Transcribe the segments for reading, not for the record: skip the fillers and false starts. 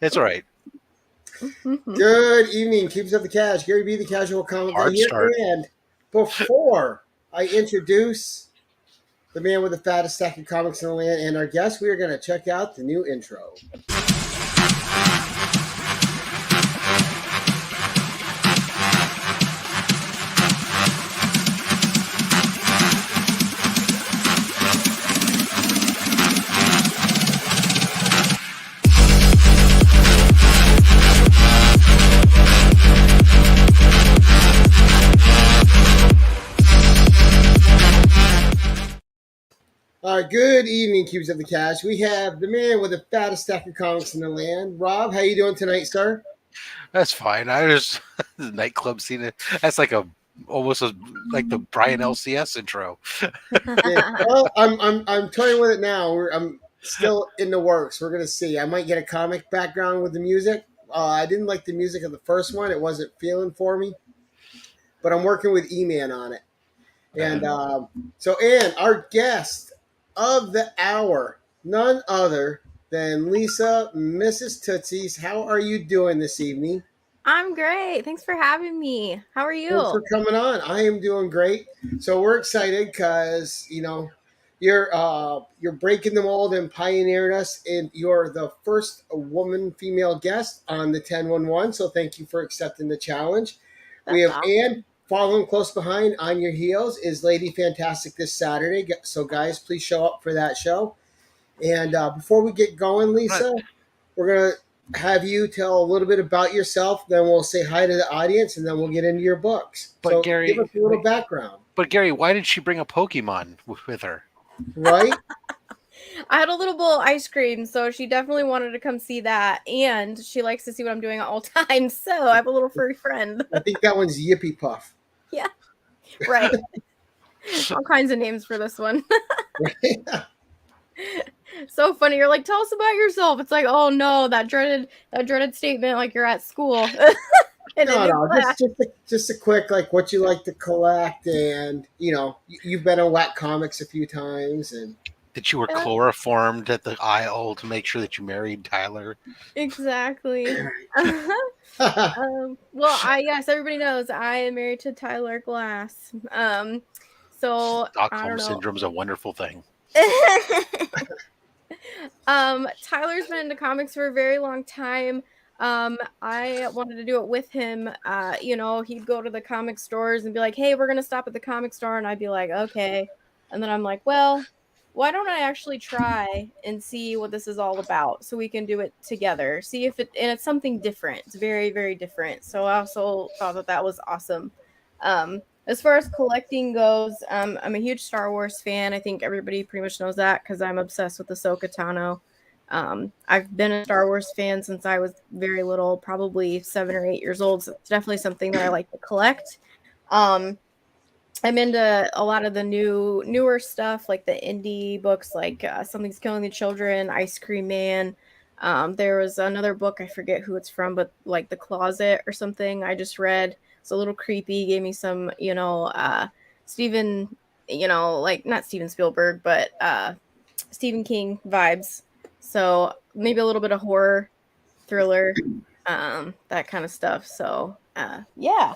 It's all right. Good evening, Keepers of the Cash. Gary B, the Casual Comic Guy Hard here. start. And before I introduce the man with the fattest stack of comics in the land and our guest, we are going to check out the new intro. All right, good evening, Cubes of the Cash. We have the man with the fattest stack of comics in the land. Rob, how you doing tonight, sir? That's fine. I just the nightclub scene. That's like like the Brian LCS intro. Yeah. Well, I'm toying with it now. I'm still in the works. We're gonna see. I might get a comic background with the music. I didn't like the music of the first one. It wasn't feeling for me, but I'm working with E-Man on it. And Ann, our guest of the hour, none other than Lisa, Mrs Tootsies. How are you doing this evening? I'm great. Thanks for having me. How are you? Thanks for coming on. I am doing great. So we're excited because you're breaking the mold and pioneering us, and you're the first woman female guest on the 1011. So thank you for accepting the challenge. We That's have awesome. Ann following close behind on your heels is Lady Fantastic this Saturday. So guys, please show up for that show. And before we get going, Lisa, we're gonna have you tell a little bit about yourself. Then we'll say hi to the audience, and then we'll get into your books. But So Gary, give us a little background, Gary, why did she bring a Pokemon with her? right? I had a little bowl of ice cream, so she definitely wanted to come see that. And she likes to see what I'm doing at all times. So I have a little furry friend. I think that one's Yippee Puff. Yeah. Right. All kinds of names for this one. So funny. You're like, tell us about yourself. It's like, oh no, that dreaded statement, like you're at school. No, just a quick like what you like to collect, and you've been on Whack Comics a few times, and That you were chloroformed at the aisle to make sure that you married Tyler. Exactly. Yes, everybody knows I am married to Tyler Glass. So Stockholm syndrome is a wonderful thing. Tyler's been into comics for a very long time. I wanted to do it with him. He'd go to the comic stores and be like, "Hey, we're gonna stop at the comic store," and I'd be like, "Okay," and then I'm like, "Well, why don't I actually try and see what this is all about so we can do it together? See if it's something different. It's very, very different." So I also thought that was awesome. As far as collecting goes, I'm a huge Star Wars fan. I think everybody pretty much knows that because I'm obsessed with Ahsoka Tano. I've been a Star Wars fan since I was very little, probably 7 or 8 years old. So it's definitely something that I like to collect. I'm into a lot of the newer stuff, like the indie books, like Something's Killing the Children, Ice Cream Man. There was another book, I forget who it's from, but like The Closet or something I just read. It's a little creepy, gave me some, Stephen, like not Steven Spielberg, but Stephen King vibes. So maybe a little bit of horror, thriller, that kind of stuff. So yeah.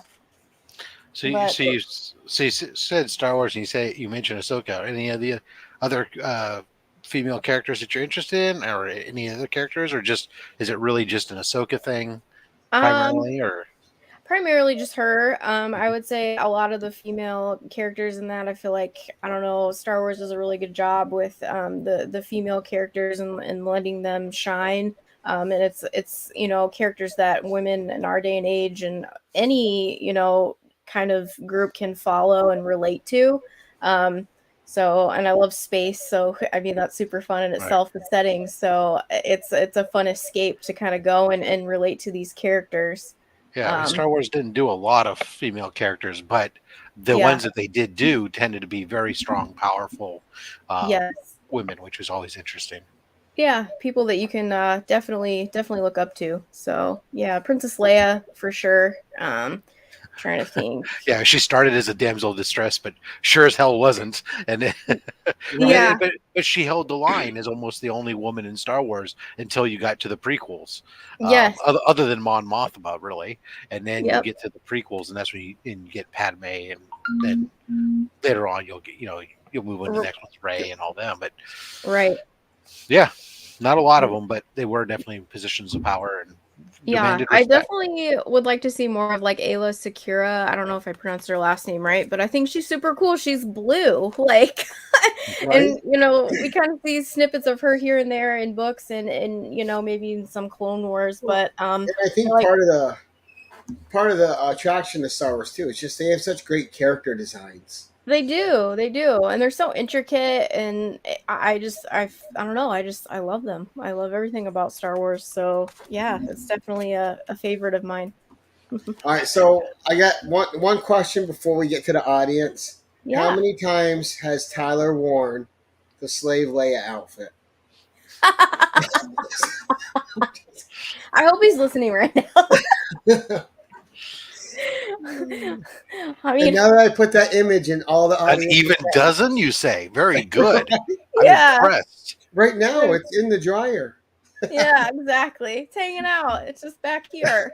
So you said Star Wars, and you mentioned Ahsoka. Any of the other female characters that you're interested in, or any other characters, or is it really just an Ahsoka thing primarily, or? Primarily just her. I would say a lot of the female characters in that, I feel like, I don't know, Star Wars does a really good job with the female characters and letting them shine. And it's characters that women in our day and age and any kind of group can follow and relate to. And I love space, so I mean that's super fun in itself, right. The setting. So it's a fun escape to kind of go and relate to these characters. Yeah, Star Wars didn't do a lot of female characters, but the ones that they did do tended to be very strong, powerful women, which was always interesting. Yeah, people that you can definitely look up to. So yeah, Princess Leia for sure. trying to think. Yeah, she started as a damsel of distress, but sure as hell wasn't. And Yeah. but she held the line as almost the only woman in Star Wars until you got to the prequels. Yes. Other than Mon Mothma, really. And then you Yep. get to the prequels, and that's when you get Padme, and then later on you'll get you'll move on to the next one's Rey and all them. But right. Yeah, not a lot of them, but they were definitely in positions of power and demanded I respect. definitely would like to see more of like Ayla Secura. I don't know if I pronounced her last name right, but I think she's super cool. She's blue, like, Right. and we kind of see snippets of her here and there in books and maybe in some Clone Wars. But And I think like, part of the attraction to Star Wars too is just they have such great character designs. they do, and they're so intricate, and I don't know, I love them. I love everything about Star Wars. So yeah, it's definitely a favorite of mine. All right, so I got one question before we get to the audience. Yeah. How many times has Tyler worn the Slave Leia outfit? I hope he's listening right now. I mean, and now that I put that image in all the An audience, even dozen, you say? Very good. yeah. I'm impressed. right now it's in the dryer. Yeah, exactly. It's hanging out. It's just back here.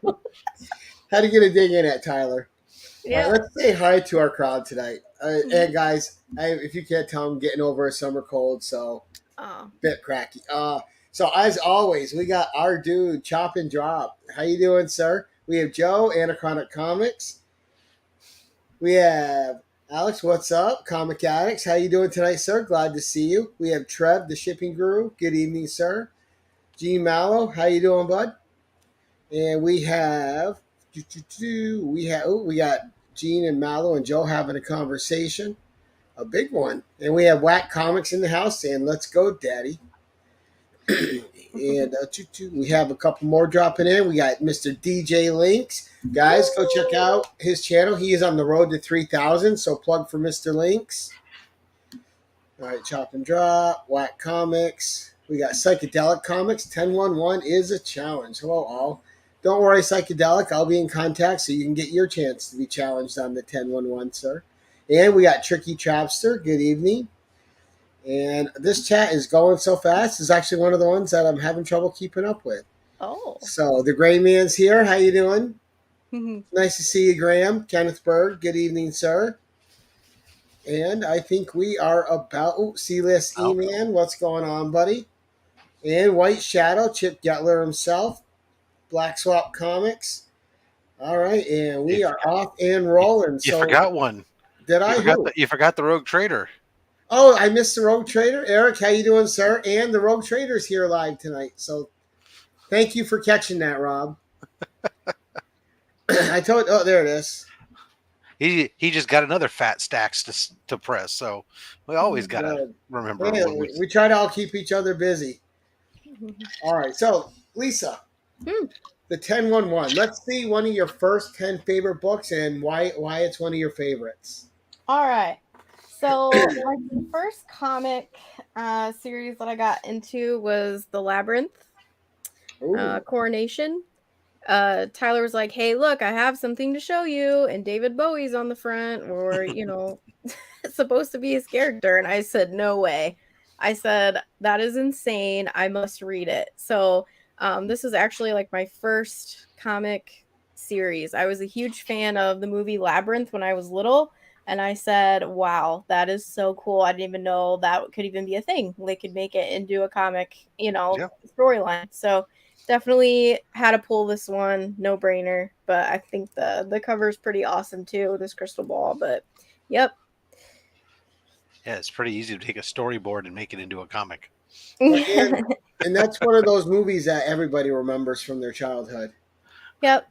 How to get a dig in at Tyler? Yeah. All right, let's say hi to our crowd tonight. And guys, if you can't tell, I'm getting over a summer cold, so bit cracky. So as always, we got our dude Chop and Drop. How you doing, sir? We have Joe, Anachronic Comics. We have Alex. What's up, Comic Addicts? How you doing tonight, sir? Glad to see you. We have Trev, the shipping guru. Good evening, sir. Gene Mallow. How you doing, bud? And we have we got Gene and Mallow and Joe having a conversation, a big one. And we have Whack Comics in the house saying, "Let's go, Daddy." And we have a couple more dropping in. We got Mr. DJ Links. Guys, go check out his channel. He is on the road to 3,000, so plug for Mr. Links. All right, Chop and Drop, Whack Comics. We got Psychedelic Comics. 1011 is a challenge. Hello, all. Don't worry, Psychedelic. I'll be in contact so you can get your chance to be challenged on the 1011, sir. And we got Tricky Trapster. Good evening. And this chat is going so fast. It's actually one of the ones that I'm having trouble keeping up with. Oh. So the Gray Man's here. How you doing? Nice to see you, Graham. Kenneth Berg. Good evening, sir. And I think we are about C-List E-Man. What's going on, buddy? And White Shadow, Chip Getler himself. Black Swap Comics. All right, and we are off and rolling. You forgot one. Did I? You forgot the Rogue Trader. Oh, I missed the Rogue Trader. Eric, how you doing, sir? And the Rogue Trader's here live tonight. So thank you for catching that, Rob. I told. Oh, there it is. He just got another fat Stax to press, so we always got to remember. Yeah, we try to all keep each other busy. All right, so Lisa, the 1011. Let's see one of your first 10 favorite books and why it's one of your favorites. All right. So my first comic series that I got into was The Labyrinth, Coronation. Tyler was like, "Hey, look, I have something to show you," and David Bowie's on the front, or it's supposed to be his character, and I said, "No way." I said, "That is insane. I must read it." So this is actually like my first comic series. I was a huge fan of the movie Labyrinth when I was little. And I said, wow, that is so cool. I didn't even know that could even be a thing. They could make it into a comic, storyline. So definitely had to pull this one, no brainer. But I think the cover is pretty awesome too, this crystal ball. But yep. Yeah, it's pretty easy to take a storyboard and make it into a comic. And that's one of those movies that everybody remembers from their childhood. Yep.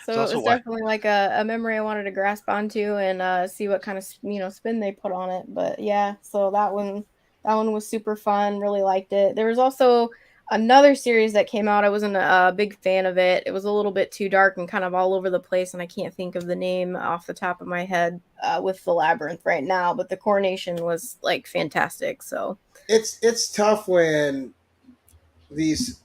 So it was definitely like a memory I wanted to grasp onto and see what kind of spin they put on it. But yeah, so that one was super fun. Really liked it. There was also another series that came out. I wasn't a big fan of it. It was a little bit too dark and kind of all over the place, and I can't think of the name off the top of my head with the Labyrinth right now. But the Coronation was like fantastic. So it's tough when these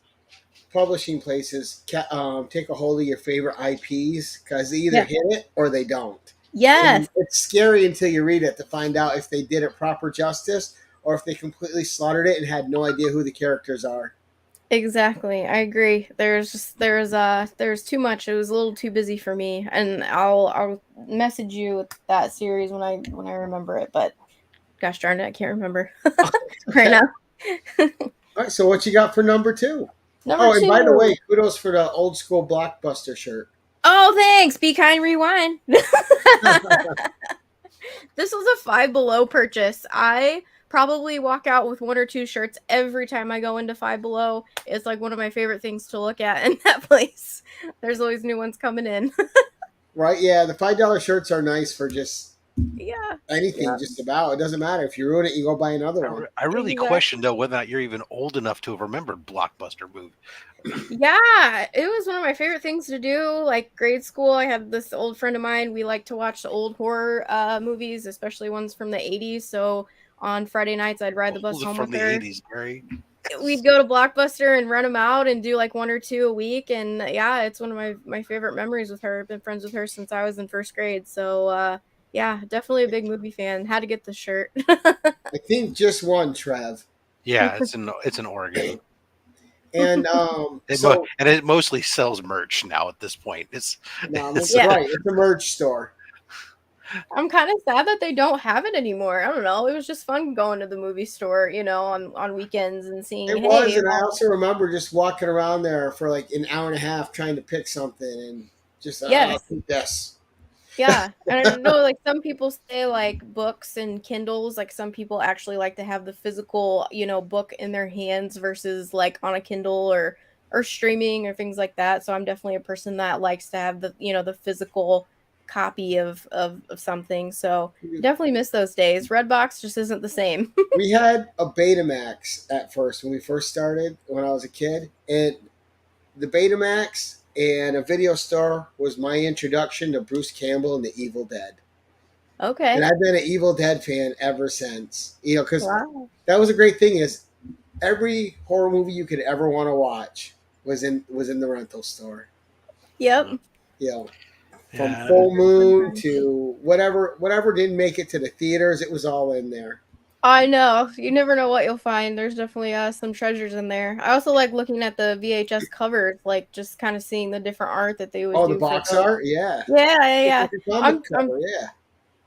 publishing places take a hold of your favorite IPs because they either hit it or they don't. Yes. And it's scary until you read it to find out if they did it proper justice or if they completely slaughtered it and had no idea who the characters are. Exactly. I agree. There's too much. It was a little too busy for me. And I'll message you with that series when I remember it, but gosh darn it, I can't remember right now. All right, so what you got for number 2? Number Oh, and 2. by the way, kudos for the old school Blockbuster shirt. Oh, thanks. Be kind, rewind. This was a Five Below purchase. I probably walk out with 1 or 2 shirts every time I go into Five Below. It's like one of my favorite things to look at in that place. There's always new ones coming in. Right? Yeah, the $5 shirts are nice for just anything, just about. It doesn't matter. If you ruin it, you go buy another one. I really question, though, whether or not you're even old enough to have remembered Blockbuster movie. Yeah, it was one of my favorite things to do. Like grade school, I had this old friend of mine. We like to watch the old horror movies, especially ones from the 80s. So on Friday nights, I'd ride the bus home from with the her. 80s, Gary. We'd go to Blockbuster and rent them out and do like 1 or 2 a week. And yeah, it's one of my favorite memories with her. I've been friends with her since I was in 1st grade. So yeah, definitely a big movie fan. Had to get the shirt. I think just one, Trev. Yeah, it's in Oregon. And it mostly sells merch now at this point. right. It's a merch store. I'm kind of sad that they don't have it anymore. I don't know. It was just fun going to the movie store, on weekends and seeing. It was, and I also remember just walking around there for like an hour and a half trying to pick something and just yes. Yeah, and I know like some people say like books and Kindles, like some people actually like to have the physical, book in their hands versus like on a Kindle or streaming or things like that. So I'm definitely a person that likes to have the, the physical copy of something. So definitely miss those days. Redbox just isn't the same. We had a Betamax at first when we first started when I was a kid, and the Betamax and a video store was my introduction to Bruce Campbell and the Evil Dead. Okay. And I've been an Evil Dead fan ever since. Because that was a great thing is every horror movie you could ever want to watch was in the rental store. Yep. From Full Moon to whatever didn't make it to the theaters, it was all in there. I know. You never know what you'll find. There's definitely some treasures in there. I also like looking at the VHS covers, like just kind of seeing the different art that they would do. Oh, the box art? Yeah. Yeah.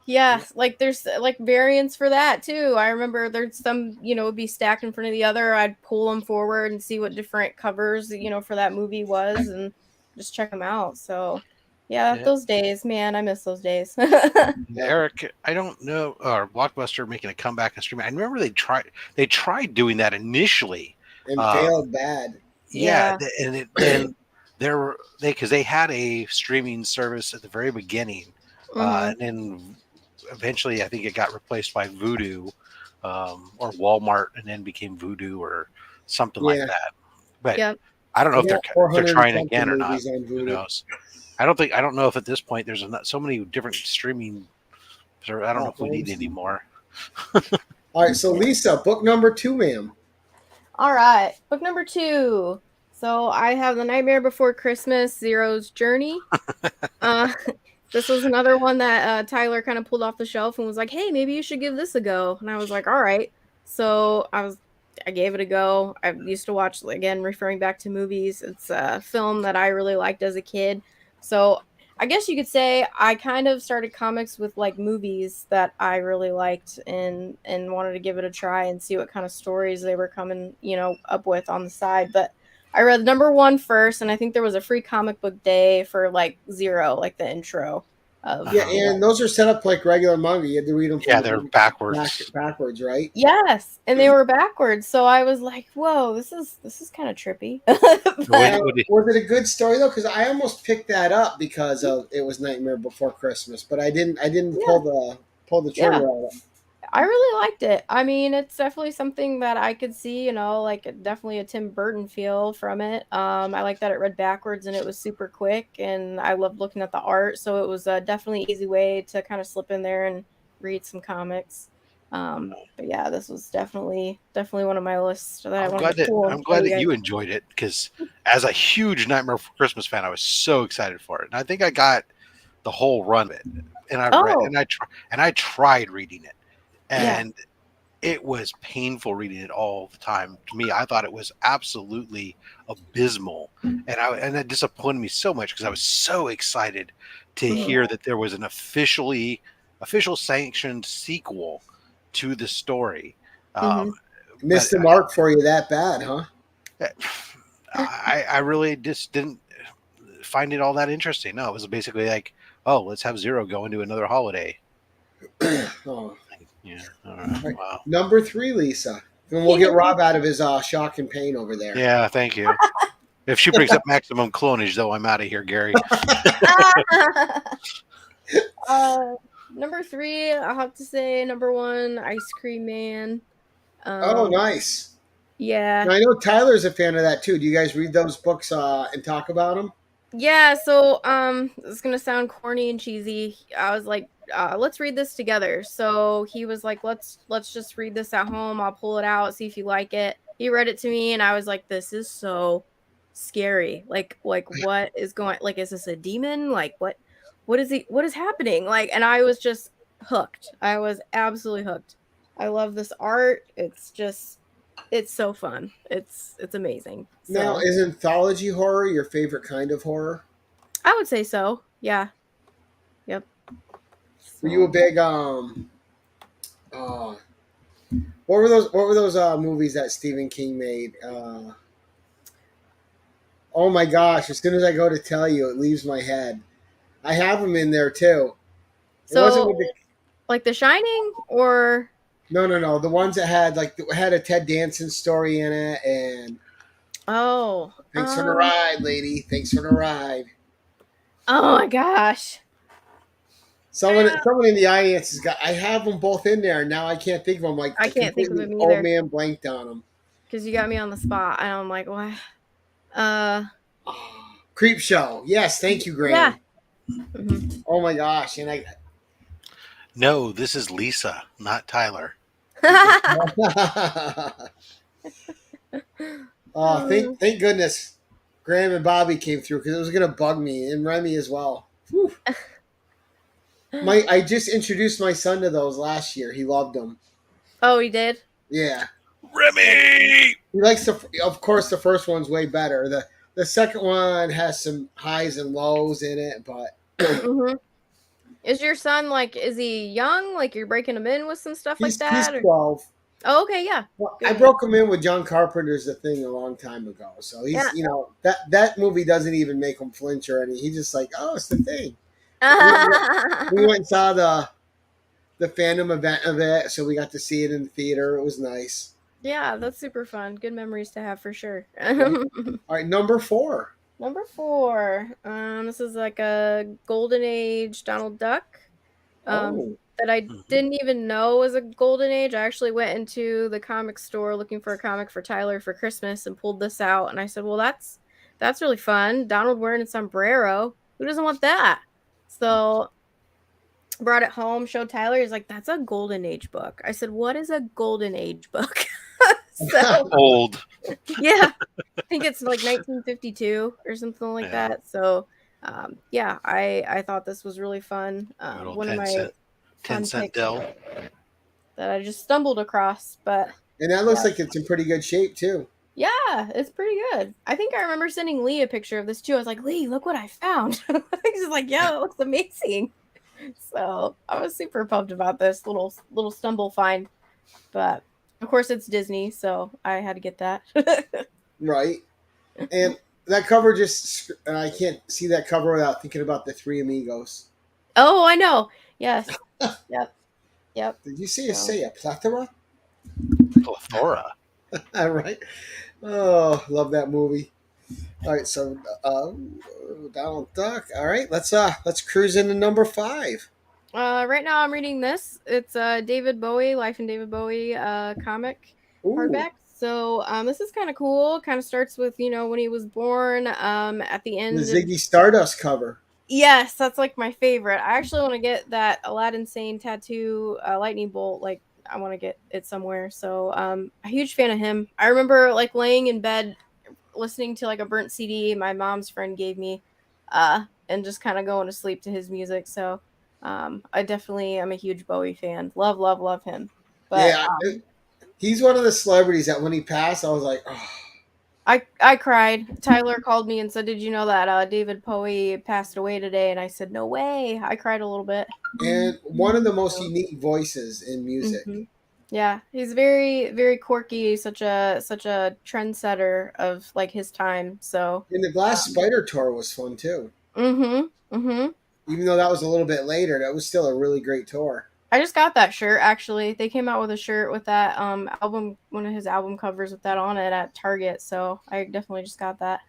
Yeah. Like there's like variants for that too. I remember there's some, would be stacked in front of the other. I'd pull them forward and see what different covers, for that movie was and just check them out. So yeah, those days, man, I miss those days. Eric, I don't know, or Blockbuster making a comeback and streaming. I remember they tried doing that initially and failed bad. Yeah, and because they had a streaming service at the very beginning, and then eventually I think it got replaced by Vudu or Walmart, and then became Vudu or something like that. But I don't know if they're trying again or not. Who knows? I don't know if at this point there's so many different streaming. I don't know if we need any more. All right, so Lisa, book number 2, ma'am. All right, book number 2. So I have The Nightmare Before Christmas, Zero's Journey. This was another one that Tyler kind of pulled off the shelf and was like, "Hey, maybe you should give this a go." And I was like, "All right." So I gave it a go. I used to watch, again, referring back to movies. It's a film that I really liked as a kid. So I guess you could say I kind of started comics with like movies that I really liked and wanted to give it a try and see what kind of stories they were coming, up with on the side. But I read number 1 first, and I think there was a free comic book day for like Zero, like the intro. And those are set up like regular manga. You had to read them. They're backwards. Backwards, right? Yes, and they were backwards. So I was like, "Whoa, this is kind of trippy." Was it a good story though? Because I almost picked that up because it was Nightmare Before Christmas, but I didn't pull the trigger on it. I really liked it. I mean, it's definitely something that I could see, like definitely a Tim Burton feel from it. I like that it read backwards and it was super quick, and I loved looking at the art. So it was definitely an easy way to kind of slip in there and read some comics. But yeah, this was definitely one of my lists that I wanted to pull. I'm glad that you enjoyed it, because as a huge Nightmare Before Christmas fan, I was so excited for it, and I think I got the whole run of it, and I tried reading it, and it was painful reading it all the time. To me, I thought it was absolutely abysmal, and that disappointed me so much, because I was so excited to hear that there was an official sanctioned sequel to the story. Missed the mark for you that bad, huh? I really just didn't find it all that interesting. No, it was basically like, oh, let's have Zero go into another holiday. Oh. Yeah. All right. Wow. Number 3, Lisa. And we'll get Rob out of his shock and pain over there. Yeah, thank you. If she brings up maximum clonage, though, I'm out of here, Gary. Number 3, I'll have to say number 1, Ice Cream Man. Oh, nice. Yeah. Now, I know Tyler's a fan of that too. Do you guys read those books and talk about them? Yeah, so it's gonna sound corny and cheesy. I was like, let's read this together. So he was like, let's just read this at home. I'll pull it out, see if you like it. He read it to me, and I was like, this is so scary. Like what is going? Like, is this a demon? Like what is happening? Like, and I was just hooked. I was absolutely hooked. I love this art. It's so fun. It's amazing. So, now, is anthology horror your favorite kind of horror? I would say so. Yeah. Yep. Were you a big what were those movies that Stephen King made? Oh my gosh, as soon as I go to tell you, it leaves my head. I have them in there too. So like The Shining, or no, the ones that had a Ted Danson story in it, and thanks for the ride, lady. Thanks for the ride. Oh my gosh. Someone in the audience has got. I have them both in there, and now I can't think of them. Like, I can't think of them either. Old man blanked on them. Because you got me on the spot, and I'm like, what? Creep Show. Yes, thank you, Graham. Yeah. Mm-hmm. Oh my gosh, and I. No, this is Lisa, not Tyler. Oh, thank goodness Graham and Bobby came through, because it was going to bug me, and Remy as well. I just introduced my son to those last year. He loved them. Oh, he did? Yeah. Remy! He likes of course, the first one's way better. The second one has some highs and lows in it, but. Mm-hmm. Is your son, like, is he young? Like, you're breaking him in with some stuff like that? He's 12. Oh, okay, yeah. Well, I broke him in with John Carpenter's The Thing a long time ago. So he's, that movie doesn't even make him flinch or anything. He's just like, oh, it's The Thing. We went and saw the fandom event of it, so we got to see it in the theater. It was nice. Yeah, that's super fun. Good memories to have for sure. All right, number 4. Number 4. This is like a Golden Age Donald Duck. That I didn't even know was a Golden Age. I actually went into the comic store looking for a comic for Tyler for Christmas and pulled this out, and I said, well, that's really fun. Donald wearing a sombrero. Who doesn't want that? So brought it home, showed Tyler. He's like, that's a Golden Age book. I said, what is a Golden Age book? So, old. Yeah. I think it's like 1952 or something like that. So I thought this was really fun. One of my 10-cent Dell that I just stumbled across, and that looks like it's in pretty good shape too. Yeah, it's pretty good. I think I remember sending Lee a picture of this too. I was like, Lee, look what I found. He's like, yeah, it looks amazing. So I was super pumped about this little stumble find, but of course it's Disney, so I had to get that. Right. And that cover I can't see that cover without thinking about the Three Amigos. Oh, I know. Yes. Yep. Did you say a plethora? Plethora. All right. Oh, love that movie. All right, so Donald Duck. All right, let's cruise into number 5. Right now I'm reading this. It's David Bowie, Life in David Bowie comic hardback. So this is kind of cool. Kind of starts with when he was born. At the end, the Ziggy Stardust cover. Yes, that's like my favorite. I actually want to get that Aladdin Sane tattoo lightning bolt like I want to get it somewhere. So a huge fan of him. I remember like laying in bed listening to like a burnt CD my mom's friend gave me, and just kind of going to sleep to his music. So I definitely am a huge Bowie fan. Love, love, love him. But Yeah, he's one of the celebrities that when he passed, I was like, oh. I cried. Tyler called me and said, "Did you know that David Bowie passed away today?" And I said, "No way." I cried a little bit. And one of the most unique voices in music. Mm-hmm. Yeah, he's very, very quirky. Such a trendsetter of like his time. So. And the Glass Spider tour was fun too. Mm-hmm. Mm-hmm. Even though that was a little bit later, that was still a really great tour. I just got that shirt actually. They came out with a shirt with that album, one of his album covers with that on it at Target. So I definitely just got that.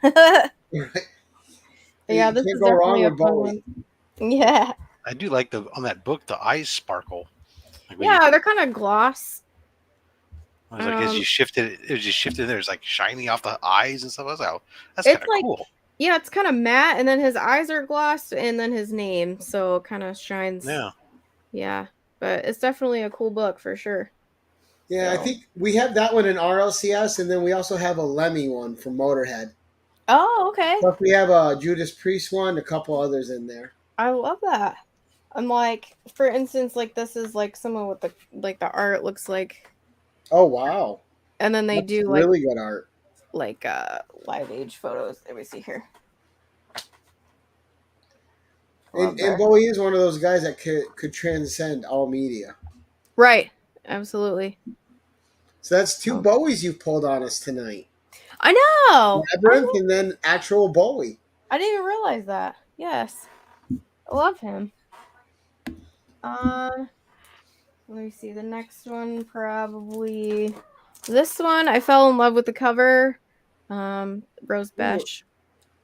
Yeah, this is definitely a fun one. Yeah. I do like on that book the eyes sparkle. Like yeah, they're kind of gloss. I was like, as you shifted, it was just shifted. There's like shiny off the eyes and stuff. I was like, oh, that's kind of like, cool. Yeah, it's kind of matte, and then his eyes are glossed, and then his name, so it kind of shines. Yeah. Yeah, but it's definitely a cool book for sure. Yeah, so. I think we have that one in RLCS, and then we also have a Lemmy one from Motorhead. Oh, okay. Plus we have a Judas Priest one, a couple others in there. I love that. I'm like, for instance, like this is like someone with the art looks like. Oh wow! And then they do like really good art, like live age photos. Let me see here. And Bowie is one of those guys that could transcend all media. Right. Absolutely. So that's two Bowies you've pulled on us tonight. I know. Labyrinth and then actual Bowie. I didn't even realize that. Yes. I love him. Let me see. The next one, probably this one. I fell in love with the cover. Rose Besh.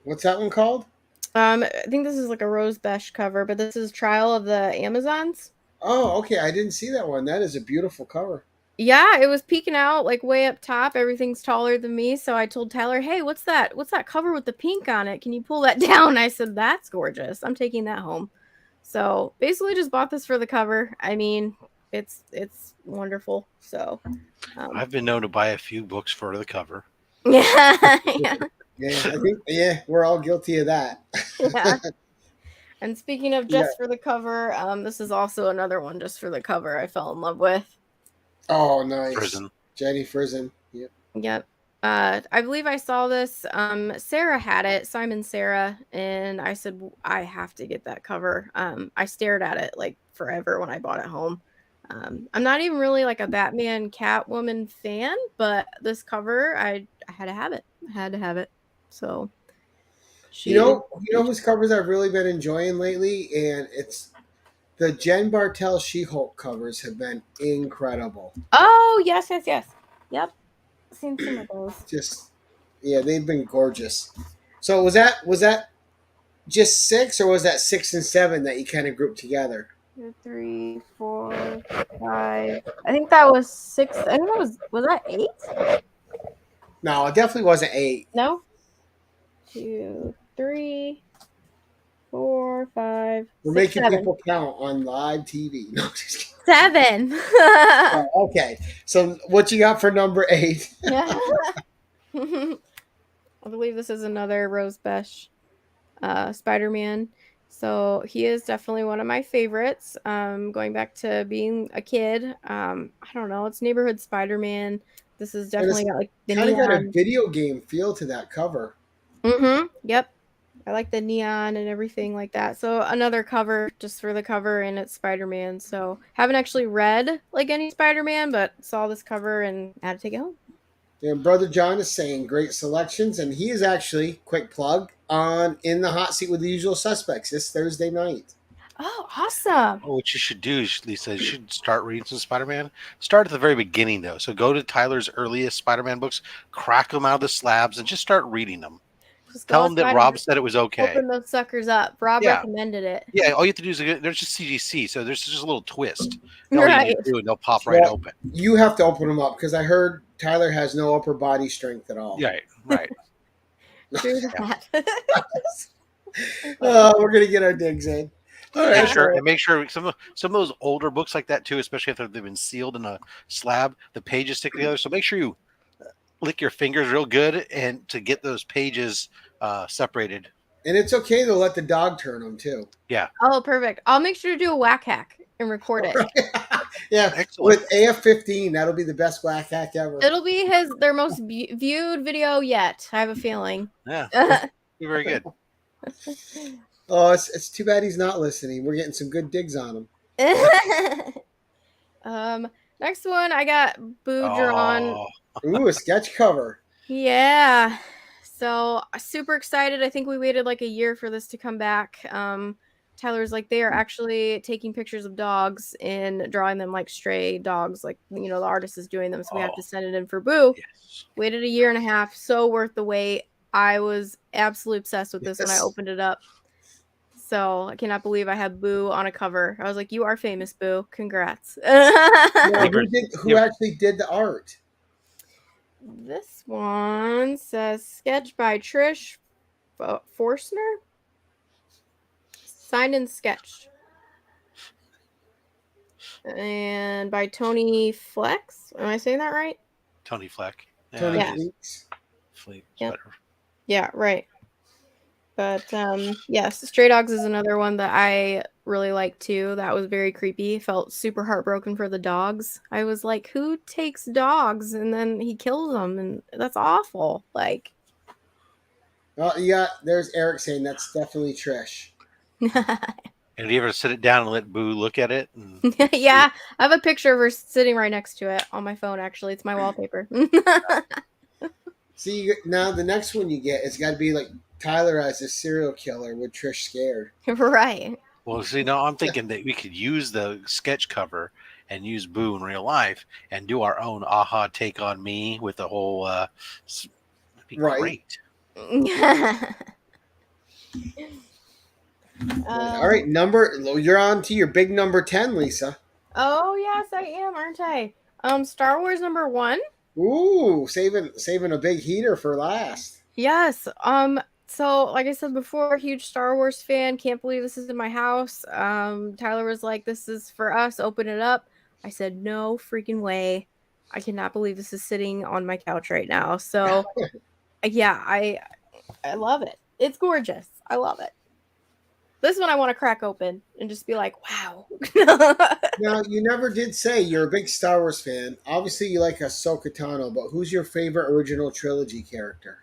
What's that one called? I think this is like a Rose Besh cover, but this is Trial of the Amazons. Oh, okay. I didn't see that one. That is a beautiful cover. Yeah, it was peeking out like way up top. Everything's taller than me, so I told Tyler, "Hey, what's that? What's that cover with the pink on it? Can you pull that down?" I said, "That's gorgeous. I'm taking that home." So basically, just bought this for the cover. I mean, it's wonderful. So I've been known to buy a few books for the cover. Yeah. Yeah, I think we're all guilty of that. Yeah. And speaking of just for the cover, this is also another one just for the cover I fell in love with. Oh, nice. Prison. Jenny Frison. Yep. Yep. I believe I saw this. Sarah had it, Simon Sarah, and I said I have to get that cover. I stared at it like forever when I bought it home. I'm not even really like a Batman Catwoman fan, but this cover I had to have it. I had to have it. So you know whose covers I've really been enjoying lately, and it's the Jen Bartel She-Hulk covers have been incredible. Oh yes. Yep. Seen some of those. They've been gorgeous. So was that just 6, or was that 6 and 7 that you kind of grouped together? 2, 3, 4, 5. I think that was 6. I think that was that 8? No, it definitely wasn't 8. No. 2, 3, 4, 5. We're 6, making 7. people count on live TV. No, just kidding. 7. Oh, okay. So what you got for number 8? Yeah. I believe this is another Rose Besh Spider-Man. So he is definitely one of my favorites. Going back to being a kid. I don't know. It's neighborhood Spider-Man. This is definitely got like the kind of got a video game feel to that cover. Mm-hmm. Yep. I like the neon and everything like that. So another cover just for the cover, and it's Spider-Man. So haven't actually read like any Spider-Man, but saw this cover and had to take it home. And Brother John is saying great selections, and he is actually, quick plug, on In the Hot Seat with the Usual Suspects this Thursday night. Oh, awesome. Well, what you should do, Lisa, you should start reading some Spider-Man. Start at the very beginning, though. So go to Tyler's earliest Spider-Man books, crack them out of the slabs, and just start reading them. Tell them that Rob said it was okay. Open those suckers up. Rob recommended it. Yeah, all you have to do is there's just CGC, so there's just a little twist. Right. All you need to do, and they'll pop right open. You have to open them up because I heard Tyler has no upper body strength at all. Yeah, right. True that. We're gonna get our digs in. All Make right. sure and make sure some of those older books like that too, especially if they've been sealed in a slab, the pages stick together. So make sure you lick your fingers real good and to get those pages separated. And it's okay to let the dog turn them too. Yeah. Oh, perfect. I'll make sure to do a whack hack and record it. Yeah, Excellent. with AF-15, that'll be the best whack hack ever. It'll be their most viewed video yet. I have a feeling. Yeah. Very good. Oh, it's too bad he's not listening. We're getting some good digs on him. Next one I got Boo drawn. Oh, Ooh, a sketch cover. Yeah. So super excited. I think we waited like a year for this to come back. Tyler's like, they are actually taking pictures of dogs and drawing them like stray dogs, like, you know, the artist is doing them. So we have to send it in for Boo. yes. Waited a year and a half. So worth the wait. I was absolutely obsessed with this when I opened it up. So I cannot believe I had Boo on a cover. I was like, you are famous, Boo. Congrats. Now, who actually did the art? This one says sketch by Trish Forstner. Signed and sketched. And by Tony Flex. Am I saying that right? Tony Fleck. Tony Yeah. Fleets. Fleet. Yep. Better. Yeah, right. But yes, Stray Dogs is another one that I really like too. That was very creepy. Felt super heartbroken for the dogs. I was like, who takes dogs and then he kills them, and that's awful. Like, Oh, yeah, there's Eric saying that's definitely Trish. And do you ever sit it down and let Boo look at it? And yeah, I have a picture of her sitting right next to it on my phone. Actually, it's my wallpaper. See, now the next one you get, it's got to be like Tyler as a serial killer with Trish scared. Right. well, see, no, I'm thinking that we could use the sketch cover and use Boo in real life and do our own aha take on me with the whole. That'd be Right. great. All right, you're on to your big number 10, Lisa. Oh yes, I am, aren't I? Star Wars number 1. Ooh, saving a big heater for last. Yes. So like I said before, huge Star Wars fan. Can't believe this is in my house. Tyler was like, "This is for us. Open it up." I said, "No freaking way! I cannot believe this is sitting on my couch right now." So, yeah, I love it. It's gorgeous. I love it. This one I want to crack open and just be like, "Wow." Now, you never did say you're a big Star Wars fan. Obviously, you like Ahsoka Tano, but who's your favorite original trilogy character?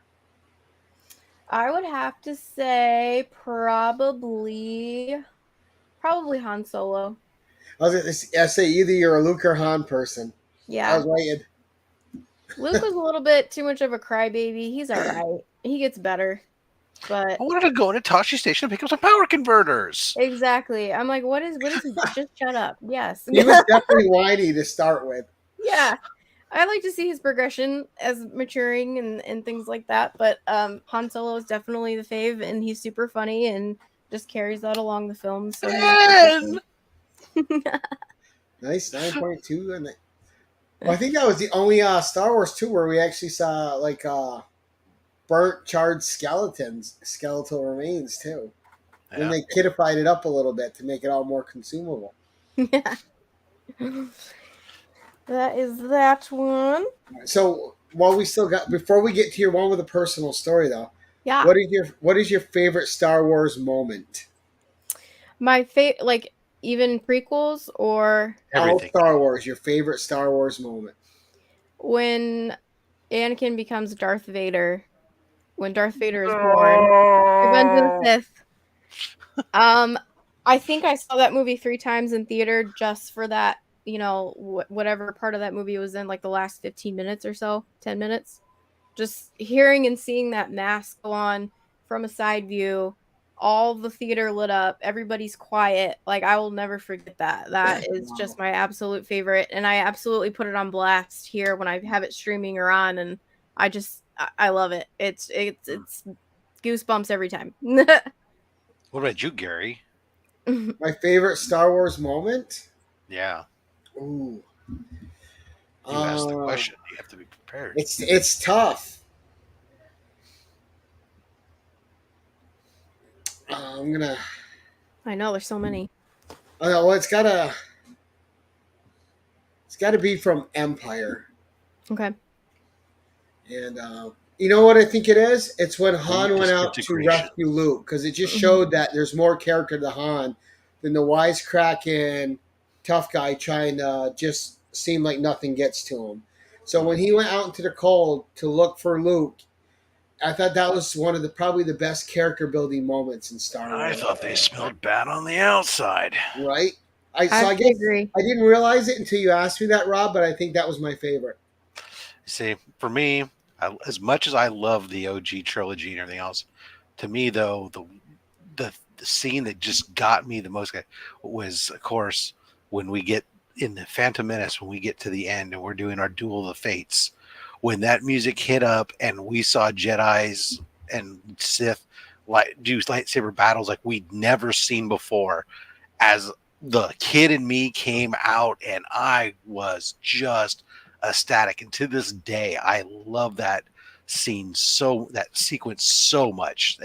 I would have to say probably Han Solo. I say either you're a Luke or Han person. Yeah. I was waiting. Luke was a little bit too much of a crybaby. He's all right. He gets better. But I wanted to go into Tashi Station and pick up some power converters. exactly. I'm like, what is he? Just shut up. Yes. He was definitely whiny to start with. Yeah. I like to see his progression as maturing and things like that. But Han Solo is definitely the fave, and he's super funny and just carries that along the film. So Nice 9.2, and I think that was the only Star Wars 2 where we actually saw like burnt, charred skeletal remains too. Yeah. And they kiddified it up a little bit to make it all more consumable. Yeah. That is that one. So while we still got, before we get to your one with a personal story though, Yeah. What is your favorite Star Wars moment? My favorite, like even prequels or Everything. All Star Wars, your favorite Star Wars moment. when Anakin becomes Darth Vader. When Darth Vader is born. Revenge of the Sith. I think I saw that movie 3 times in theater just for that, you know, whatever part of that movie was in, like the last 15 minutes or so, 10 minutes. Just hearing and seeing that mask go on from a side view, all the theater lit up, everybody's quiet. Like, I will never forget that. That is just my absolute favorite. And I absolutely put it on blast here when I have it streaming or on. And I love it. It's goosebumps every time. What about you, Gary? My favorite Star Wars moment? Yeah. Ooh. You asked the question. You have to be prepared. It's tough. I'm gonna. I know there's so many. I know. Well, it's gotta be from Empire. Okay. And you know what I think it is? It's when Han went Lucas out to integration. rescue Luke, because it just showed that there's more character to Han than the wisecracking tough guy trying to just seem like nothing gets to him. So when he went out into the cold to look for Luke, I thought that was one of the probably the best character building moments in Star I Wars. thought they smelled bad on the outside. Right? I guess agree. I didn't realize it until you asked me that, Rob, but I think that was my favorite. See, for me, as much as I love the OG trilogy and everything else, to me though the scene that just got me the most was, of course, when we get in the Phantom Menace, when we get to the end and we're doing our Duel of the Fates, when that music hit up and we saw Jedis and Sith do lightsaber battles like we'd never seen before. As the kid in me came out, and I was just ecstatic. And to this day, I love that scene that sequence so much.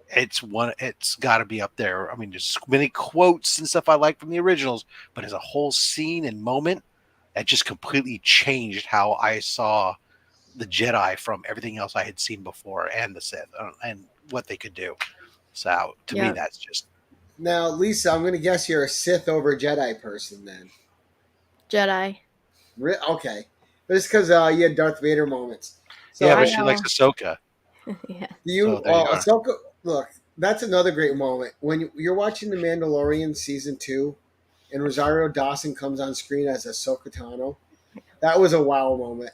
It's got to be up there. I mean, there's many quotes and stuff I like from the originals, but as a whole scene and moment, that just completely changed how I saw the Jedi from everything else I had seen before, and the Sith, and what they could do. So to me, that's just. Now, Lisa, I'm going to guess you're a Sith over Jedi person then. Jedi. Okay. Just because you had Darth Vader moments. So, yeah, but she likes Ahsoka. Yeah. Ahsoka, look, that's another great moment. When you're watching The Mandalorian Season 2 and Rosario Dawson comes on screen as Ahsoka Tano, that was a wow moment.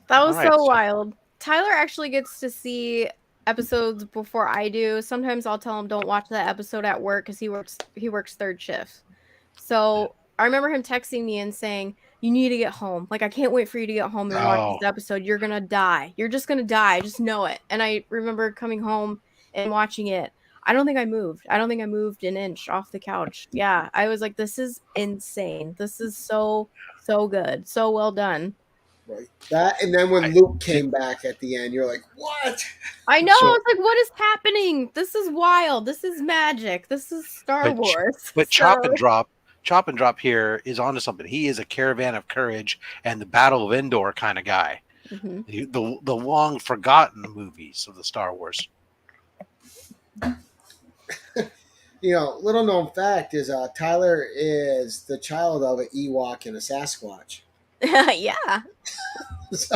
That was so wild. Tyler actually gets to see episodes before I do. Sometimes I'll tell him don't watch that episode at work because he works third shift. So I remember him texting me and saying, "You need to get home. Like I can't wait for you to get home and watch this episode. You're gonna die. You're just gonna die. Just know it." And I remember coming home and watching it. I don't think I moved. I don't think I moved an inch off the couch. Yeah, I was like, "This is insane. This is so good. So well done." Right. That, and then when Luke came back at the end, you're like, what? I know. I was like, what is happening? This is wild. This is magic. This is Star Wars. But Chop and Drop here is onto something. He is a Caravan of Courage and the Battle of Endor kind of guy. Mm-hmm. The long forgotten movies of the Star Wars. Little known fact is Tyler is the child of an Ewok and a Sasquatch. Yeah. So,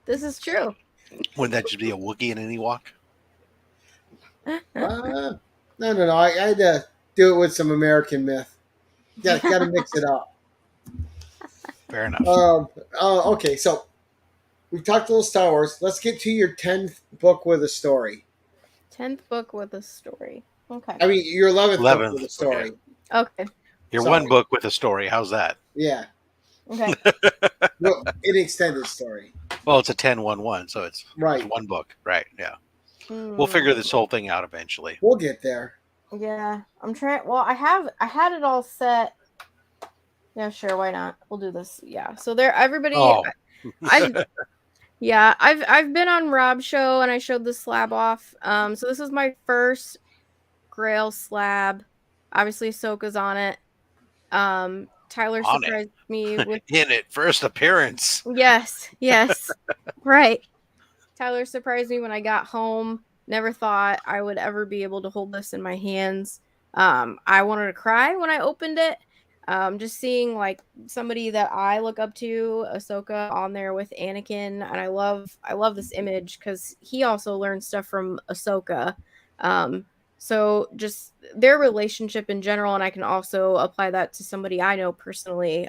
this is true. Wouldn't that just be a Wookiee and an Ewok? No. I had to do it with some American myth. Got to mix it up. Fair enough. Okay, so we've talked a little Star Wars. Let's get to your 10th book with a story. 10th book with a story. Okay. I mean, your 11th book with a story. Okay. Your one book with a story. How's that? Yeah. Okay. Well, an extended story. Well, it's a 10-1-1, so it's one book. Right, yeah. We'll figure this whole thing out eventually. We'll get there. Yeah. I'm trying. Well, I had it all set. Yeah, sure. Why not? We'll do this. Yeah. So everybody. Oh. I've been on Rob's show and I showed the slab off. So this is my first Grail slab. Obviously, Ahsoka's on it. Tyler surprised me with in it first appearance. Yes, right. Tyler surprised me when I got home. Never thought I would ever be able to hold this in my hands. I wanted to cry when I opened it. Just seeing like somebody that I look up to, Ahsoka, on there with Anakin, and I love this image because he also learned stuff from Ahsoka. So just their relationship in general, and I can also apply that to somebody I know personally,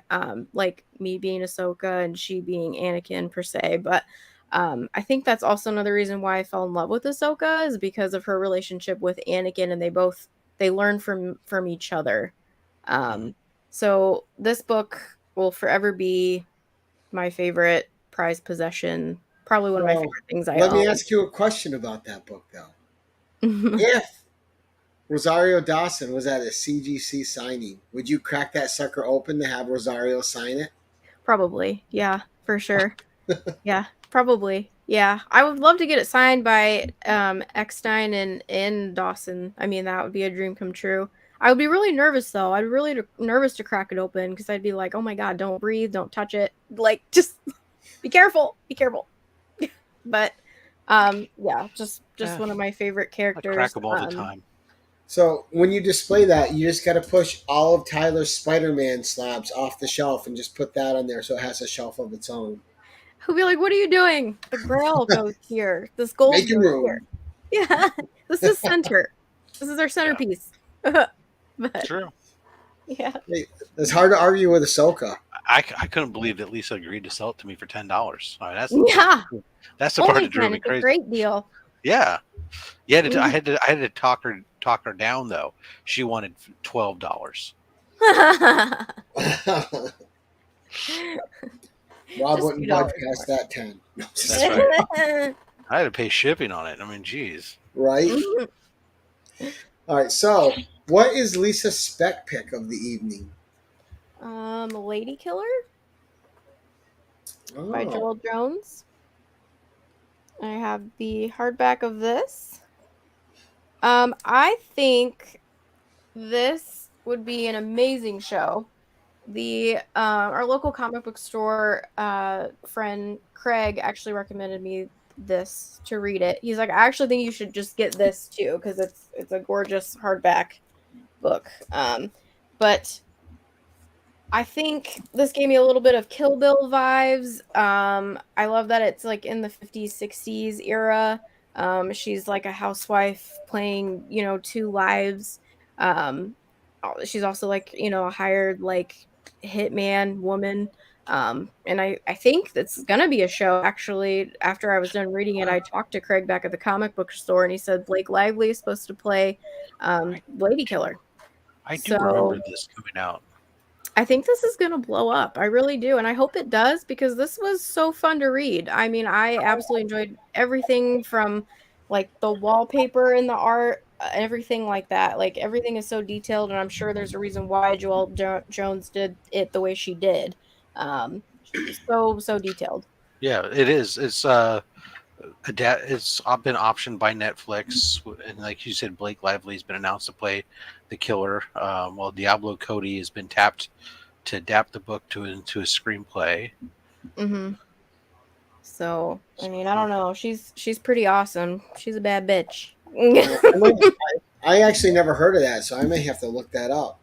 like me being Ahsoka and she being Anakin per se. But I think that's also another reason why I fell in love with Ahsoka is because of her relationship with Anakin, and they learn from each other. So this book will forever be my favorite prized possession. Probably one of my favorite things I own. Let me ask you a question about that book, though. If Rosario Dawson was at a CGC signing, would you crack that sucker open to have Rosario sign it? Probably. Yeah, for sure. Yeah, probably. Yeah. I would love to get it signed by Eckstein and Dawson. I mean, that would be a dream come true. I would be really nervous though. I'd be really nervous to crack it open because I'd be like, "Oh my god, don't breathe, don't touch it. Like, just be careful, be careful." But yeah, just one of my favorite I characters. crack them all the time. So when you display that, you just got to push all of Tyler's Spider-Man slabs off the shelf and just put that on there so it has a shelf of its own. Who'll be like, "What are you doing? The Grail goes here. This gold Make goes room. here." Yeah, this is center. This is our centerpiece. But True. yeah, Hey, it's hard to argue with Ahsoka. I couldn't believe that Lisa agreed to sell it to me for $10. I mean, that's the part only that drove 10 me is a crazy. great deal. Yeah, yeah. I had to talk her down though. She wanted $12. Rob Just wouldn't $2 budge past that 10. That's right. I had to pay shipping on it. I mean, geez. Right? All right, so what is Lisa's spec pick of the evening? Ladykiller Oh. by Joel Jones. I have the hardback of this. I think this would be an amazing show. The our local comic book store friend Craig actually recommended me this to read it. He's like, I actually think you should just get this too because it's a gorgeous hardback book. But I think this gave me a little bit of Kill Bill vibes. I love that it's like in the 50s, 60s era. She's like a housewife playing, two lives. She's also like, a hired like hitman woman. And I think that's gonna be a show. Actually, after I was done reading it, I talked to Craig back at the comic book store, and he said Blake Lively is supposed to play Ladykiller. I do remember this coming out. I think this is going to blow up. I really do. And I hope it does because this was so fun to read. I mean, I absolutely enjoyed everything from like the wallpaper and the art, everything like that. Like everything is so detailed. And I'm sure there's a reason why Joel Jones did it the way she did. So detailed. Yeah, it is. It's been optioned by Netflix, and like you said, Blake Lively's been announced to play the killer. While Diablo Cody has been tapped to adapt the book into a screenplay. Mm-hmm. So I mean, I don't know. She's pretty awesome. She's a bad bitch. I actually never heard of that, so I may have to look that up.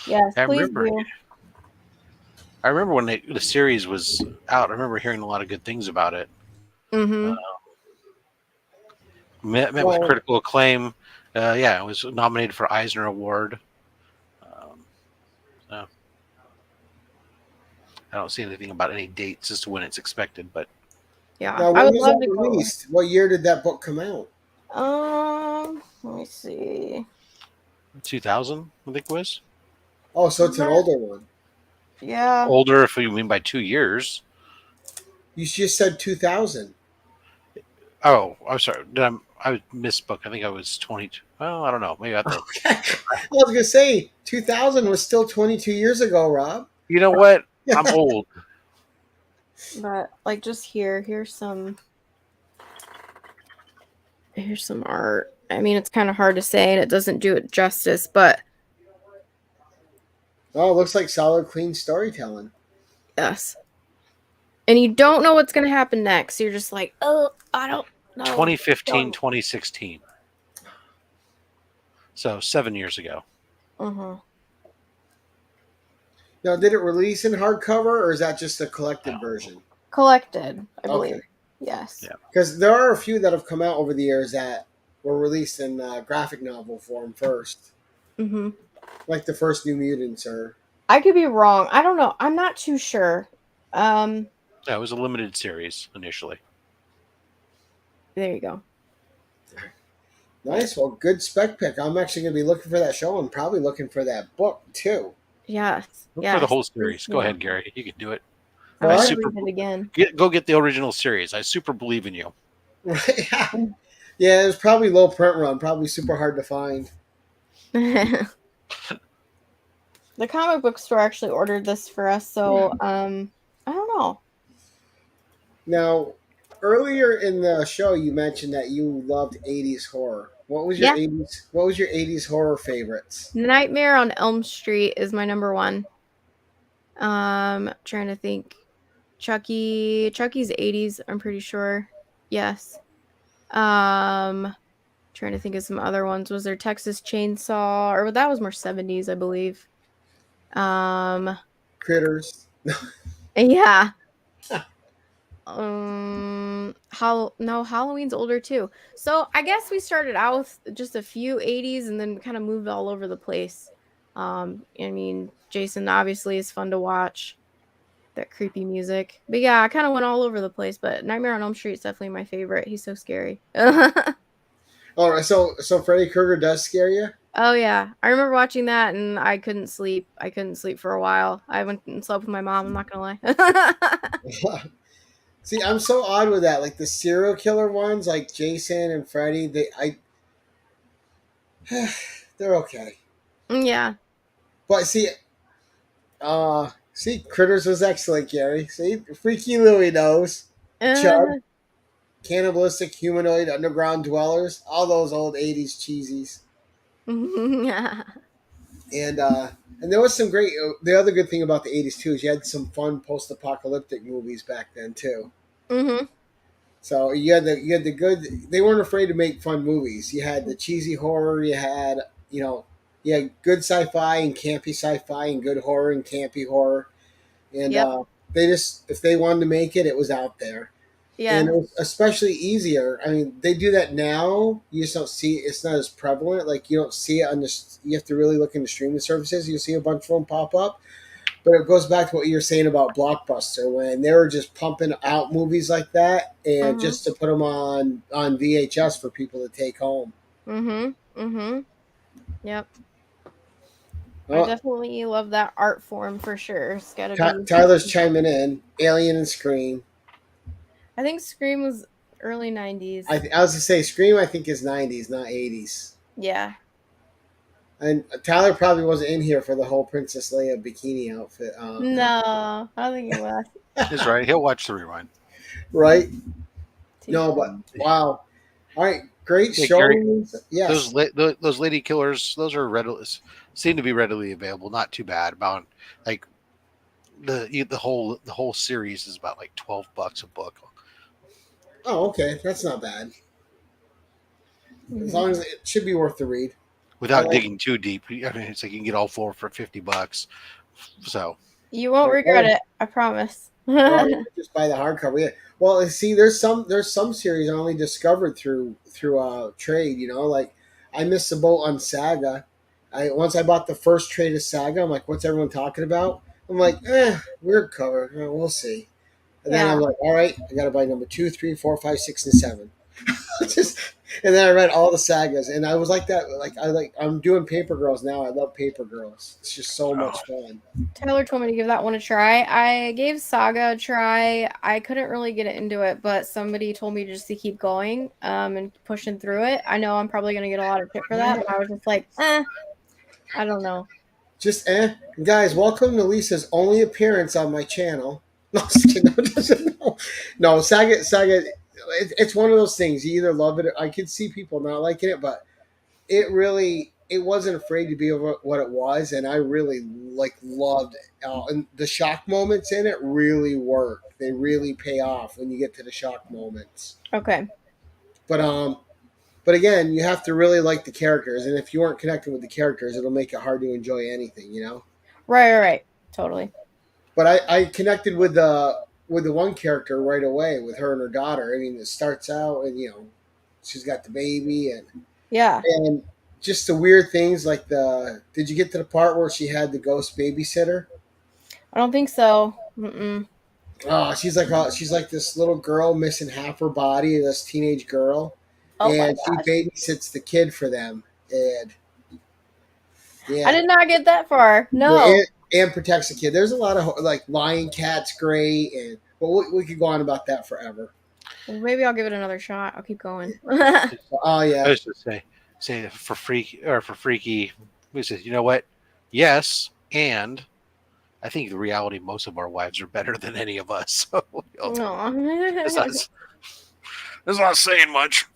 Yes, please do. I remember when the series was out. I remember hearing a lot of good things about it. Mm-hmm. Met with critical acclaim. It was nominated for Eisner Award. So I don't see anything about any dates as to when it's expected, but yeah, now, I would love to go. Released? What year did that book come out? Let me see. 2000, I think it was. Oh, so it's an older one. Yeah. Older, if you mean by 2 years. You just said 2000. Oh, I'm sorry. I misspoke. I think I was 22. Well, I don't know. Maybe I thought. Okay. I was going to say 2000 was still 22 years ago, Rob. You know what? I'm old. But like just here's some art. I mean, it's kind of hard to say and it doesn't do it justice, but oh, it looks like solid, clean storytelling. Yes. And you don't know what's going to happen next. You're just like, oh, I don't know. 2015, 2016. So 7 years ago. Uh-huh. Now, did it release in hardcover, or is that just a collected version? Collected, I believe. Okay. Yes. Yeah. Because there are a few that have come out over the years that were released in graphic novel form first. Mm-hmm. Like the first New Mutants, or... I could be wrong. I don't know. I'm not too sure. Yeah, it was a limited series initially. There you go. Nice. Well, good spec pick. I'm actually going to be looking for that show and probably looking for that book, too. Yes. Look for the whole series. Go ahead, Gary. You can do it. I'm going to read it again. Go get the original series. I super believe in you. Yeah, it was probably low print run. Probably super hard to find. The comic book store actually ordered this for us, so I don't know. Now, earlier in the show, you mentioned that you loved 80s horror. What was your Yeah. 80s? What was your 80s horror favorites? Nightmare on Elm Street is my number one. Trying to think. Chucky's 80s, I'm pretty sure. Yes. Trying to think of some other ones. Was there Texas Chainsaw? Or that was more 70s, I believe. Um, Critters. yeah. No, Halloween's older too. So I guess we started out with just a few 80s and then kind of moved all over the place. I mean, Jason obviously is fun to watch. That creepy music. But yeah, I kind of went all over the place, but Nightmare on Elm Street is definitely my favorite. He's so scary. All right, so Freddy Krueger does scare you? Oh yeah. I remember watching that and I couldn't sleep. I couldn't sleep for a while. I went and slept with my mom, I'm not gonna lie. See, I'm so odd with that. Like the serial killer ones, like Jason and Freddy, they're okay. Yeah. But see, Critters was excellent, Gary. See, Freaky Louie knows. Chub, Cannibalistic Humanoid Underground Dwellers, all those old '80s cheesies. Yeah. And there was some great. The other good thing about the '80s too is you had some fun post-apocalyptic movies back then too. Mhm. So you had the good. They weren't afraid to make fun movies. You had the cheesy horror. You had good sci-fi and campy sci-fi and good horror and campy horror. And Yep. they just, if they wanted to make it, it was out there. And Yeah. it was especially easier. I mean, they do that now. You just don't see it. It's not as prevalent. Like you don't see it on the. You have to really look into streaming services. You see a bunch of them pop up. But it goes back to what you were saying about Blockbuster when they were just pumping out movies like that and Mhm. just to put them on VHS for people to take home. Mhm. Mhm. Yep. I Well, definitely love that art form for sure. It's gotta be. Tyler's chiming in. Alien and Scream. I think Scream was early 90s. I was to say Scream. I think is '90s, not '80s. Yeah. And Tyler probably wasn't in here for the whole Princess Leia bikini outfit. No, I don't think it was. He's right. He'll watch the rewind. Right? Too No, but funny. wow. All right, great Hey, show. Gary, Yes. those Ladykillers, those are readily seem to be readily available. Not too bad. About like the whole series is about like $12 a book. Oh, okay. That's not bad. As Mhm. long as it should be worth the read. Without like- digging too deep. I mean, it's like you can get all four for $50. So You won't regret it, I promise. Or you could just buy the hardcover. Yeah. Well, see, there's some series I only discovered through trade. Like I missed the boat on Saga. Once I bought the first trade of Saga, I'm like, what's everyone talking about? I'm like, weird cover. We'll see. And then Yeah. I'm like, all right, I got to buy number 2, 3, 4, 5, 6, and 7. And then I read all the sagas, and I was like that. I'm doing Paper Girls now. I love Paper Girls. It's just so much fun. Tyler told me to give that one a try. I gave Saga a try. I couldn't really get into it, but somebody told me just to keep going and pushing through it. I know I'm probably going to get a lot of shit for that, but I was just like, I don't know. Just guys, welcome to Lisa's only appearance on my channel. No, just kidding. No, Saga. It's one of those things. You either love it. I could see people not liking it, but it wasn't afraid to be what it was, and I really loved it. And the shock moments in it really work. They really pay off when you get to the shock moments. Okay. But again, you have to really like the characters, and if you aren't connecting with the characters, it'll make it hard to enjoy anything. Right. Totally. But I connected with the one character right away with her and her daughter. I mean, it starts out and she's got the baby and just the weird things like did you get to the part where she had the ghost babysitter? I don't think so. Mm-mm. Oh, she's like this little girl missing half her body, this teenage girl, Oh my and she gosh. babysits the kid for them. And yeah, I did not get that far. No. and protects the kid. There's a lot of like Lion Cat's great, but we could go on about that forever. Well, maybe I'll give it another shot. I'll keep going. Oh yeah. I was just say for freaky. We said, you know what? Yes, and I think the reality most of our wives are better than any of us. So it's Aw. not saying much.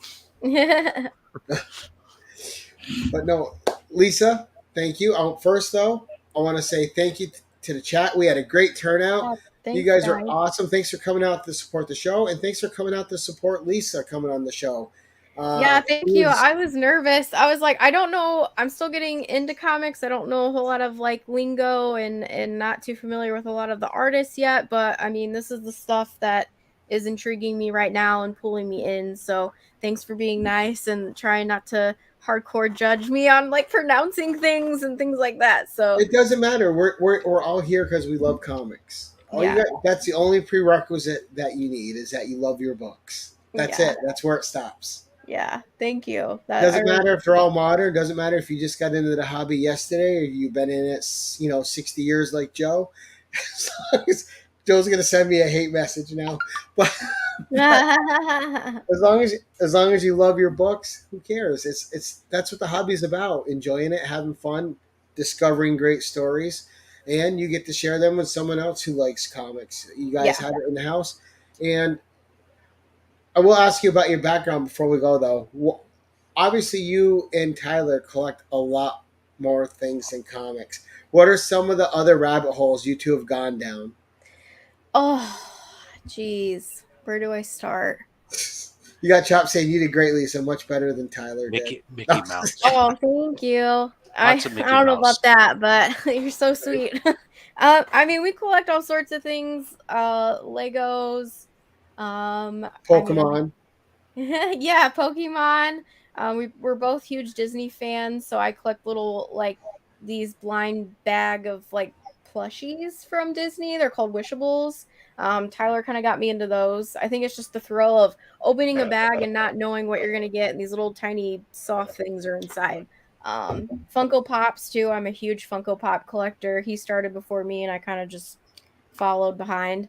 But no, Lisa, thank you. First, though, I want to say thank you to the chat. We had a great turnout. You Thanks, guys are guys. awesome. Thanks for coming out to support the show, and thanks for coming out to support Lisa coming on the show. Yeah, thank you. Was, I was nervous. I was like, I don't know. I'm still getting into comics. I don't know a whole lot of like lingo and not too familiar with a lot of the artists yet, but I mean, this is the stuff that is intriguing me right now and pulling me in. So, thanks for being nice and trying not to hardcore judge me on like pronouncing things and things like that. So, it doesn't matter. We're all here because we love comics. All you yeah. got, that's the only prerequisite that you need is that you love your books. That's Yeah. it. That's where it stops. Yeah, thank you. Doesn't matter if they're all modern. Doesn't matter if you just got into the hobby yesterday or you've been in it, 60 years like Joe. Joe's gonna send me a hate message now, but as long as you love your books, who cares? It's that's what the hobby's about: enjoying it, having fun, discovering great stories, and you get to share them with someone else who likes comics. You guys have it in the house, and I will ask you about your background before we go, though. Obviously, you and Tyler collect a lot more things than comics. What are some of the other rabbit holes you two have gone down? Oh, geez. Where do I start? You got Chop saying you did great, Lisa, much better than Tyler did. Mickey Mouse. Oh, thank you. I don't know about that, but you're so sweet. I mean, we collect all sorts of things. Legos. Pokemon. Yeah, Pokemon. We're both huge Disney fans, so I collect little like these blind bag of like plushies from Disney. They're called Wishables. Tyler kind of got me into those. I think it's just the thrill of opening a bag and not knowing what you're gonna get, and these little tiny soft things are inside. Funko Pops too. I'm a huge Funko Pop collector. He started before me, and I kind of just followed behind.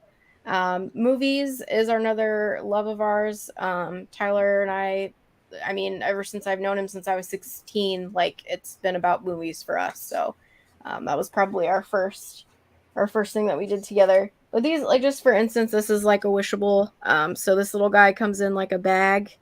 Movies is another love of ours. Tyler and I mean, ever since I've known him since I was 16, like it's been about movies for us. So that was probably our first thing that we did together. But these, like, just for instance, this is like a wishable. So this little guy comes in like a bag,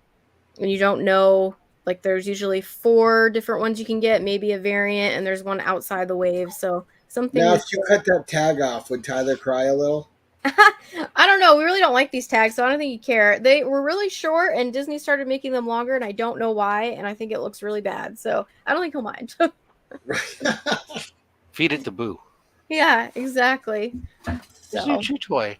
and you don't know. Like, there's usually 4 different ones you can get, maybe a variant, and there's one outside the wave. So something. Now, if you cut that tag off, would Tyler cry a little? I don't know. We really don't like these tags, so I don't think you care. They were really short, and Disney started making them longer, and I don't know why, and I think it looks really bad. So I don't think he'll mind. Feed it to Boo. Yeah, exactly. It's a chew toy.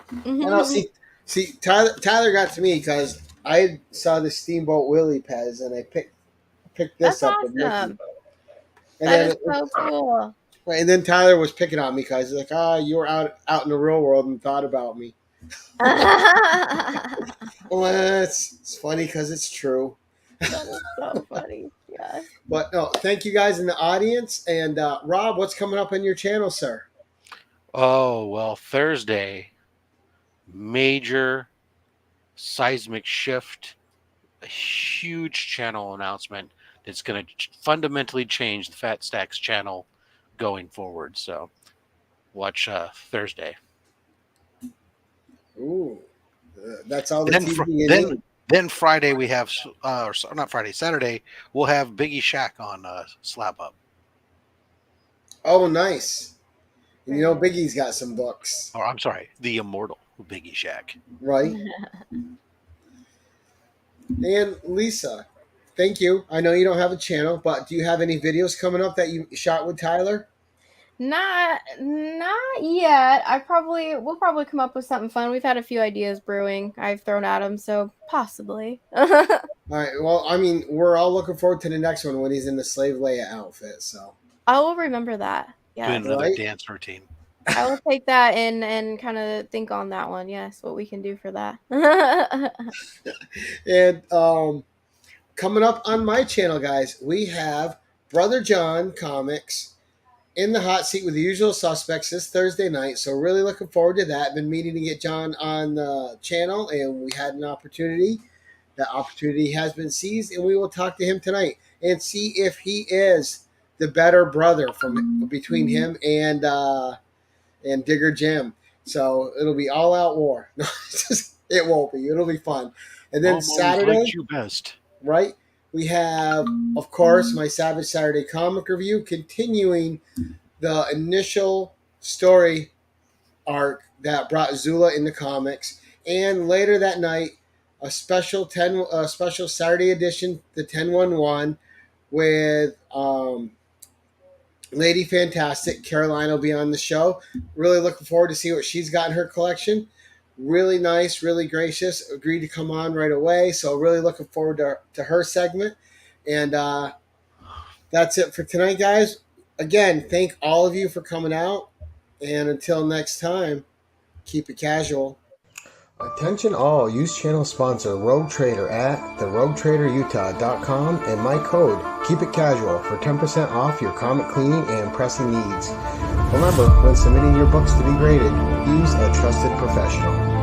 Mm-hmm. I don't see. Tyler got to me because I saw the Steamboat Willie Pez, and I picked this up. Awesome. And that is so cool. And then Tyler was picking on me because he's like, you were out in the real world and thought about me. Well, it's funny because it's true. That is so funny. Yeah. But no, thank you guys in the audience. And Rob, what's coming up on your channel, sir? Oh, well, Thursday, major seismic shift, a huge channel announcement that's going to fundamentally change the Fat Stax channel going forward. So watch Thursday. Ooh, that's all the TV you need. Then Friday we have, or not Friday, Saturday, we'll have Biggie Shack on Slap Up. Oh, nice. And you know Biggie's got some books. Oh, I'm sorry, the immortal Biggie Shack. Right. And Lisa, thank you. I know you don't have a channel, but do you have any videos coming up that you shot with Tyler? Not yet. We'll probably come up with something fun. We've had a few ideas brewing. I've thrown at him, so possibly. All right. Well, I mean, we're all looking forward to the next one when he's in the Slave Leia outfit. So I will remember that. Yeah. Doing another dance routine. I will take that and kind of think on that one. Yes, what we can do for that. And coming up on my channel, guys, we have Brother John Comics in the hot seat with the usual suspects this Thursday night. So really looking forward to that. Been meaning to get John on the channel, and we had an opportunity. That opportunity has been seized, and we will talk to him tonight and see if he is the better brother between him and Digger Jim. So it'll be all out war. No, it won't be. It'll be fun. And then Saturday, you best. right? We have, of course, my Savage Saturday comic review, continuing the initial story arc that brought Zula into comics. And later that night, a special Saturday edition, the 1011, with Lady Fantastic. Caroline will be on the show. Really looking forward to see what she's got in her collection. Really nice, really gracious. Agreed to come on right away. So really looking forward to her segment. And that's it for tonight, guys. Again, thank all of you for coming out. And until next time, keep it casual. Attention all, use channel sponsor Rogue Trader at theroguetraderutah.com and my code Keep It Casual for 10% off your comic cleaning and pressing needs. Remember, when submitting your books to be graded, use a trusted professional.